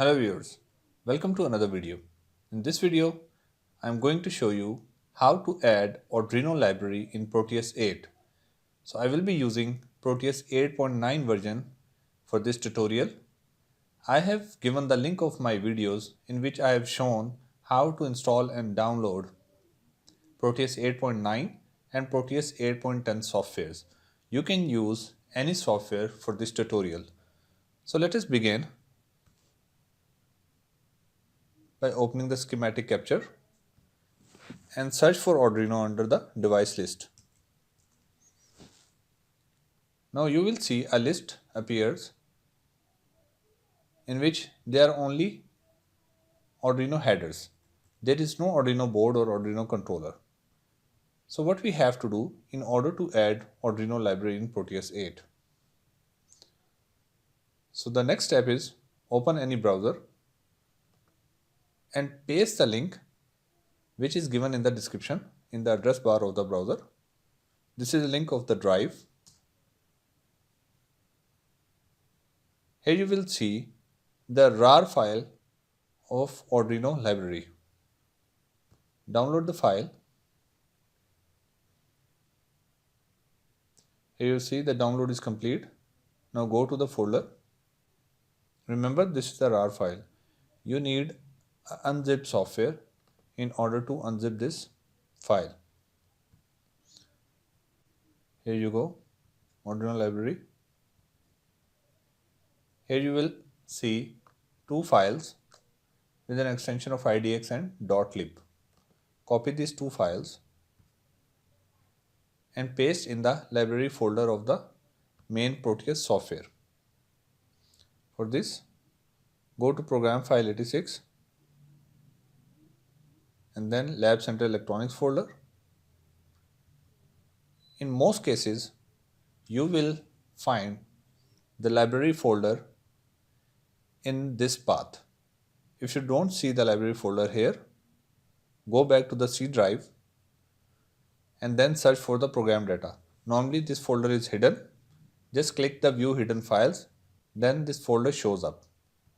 Hello viewers, welcome to another video. In this video, I am going to show you how to add Arduino library in Proteus 8. So I will be using Proteus 8.9 version for this tutorial. I have given the link of my videos in which I have shown how to install and download Proteus 8.9 and Proteus 8.10 softwares. You can use any software for this tutorial. So let us begin by opening the schematic capture and search for Arduino under the device list. Now you will see a list appears in which there are only Arduino headers. There is no Arduino board or Arduino controller. So what we have to do in order to add Arduino library in Proteus 8. So the next step is open any browser and paste the link which is given in the description in the address bar of the browser. This is the link of the drive. Here you will see the RAR file of Arduino library. Download the file. Here you see the download is complete. Now go to the folder. Remember, this is the RAR file. You need unzip software in order to unzip this file. Here you go, Arduino library. Here you will see two files with an extension of IDX and .lib. Copy these two files and paste in the library folder of the main Proteus software. For this, go to program file 86 and then Lab Center Electronics folder. In most cases, you will find the library folder in this path. If you don't see the library folder here, go back to the C drive and then search for the program data. Normally this folder is hidden. Just click the view hidden files, then this folder shows up.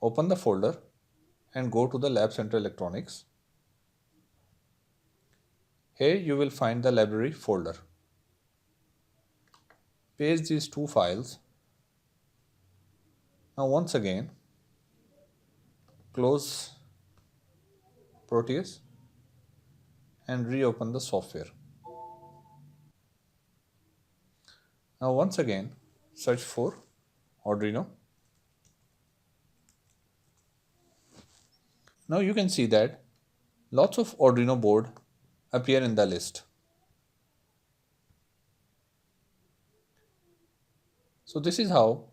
Open the folder and go to the Lab Center Electronics. Here you will find the library folder. Paste these two files. Now once again, close Proteus and reopen the software. Now once again, search for Arduino. Now you can see that lots of Arduino board appear in the list. So this is how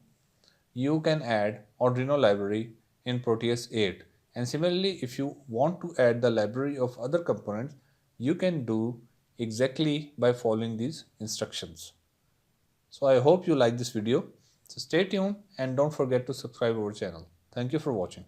you can add Arduino library in Proteus 8. And similarly, if you want to add the library of other components, you can do exactly by following these instructions. So I hope you like this video. So stay tuned and don't forget to subscribe our channel. Thank you for watching.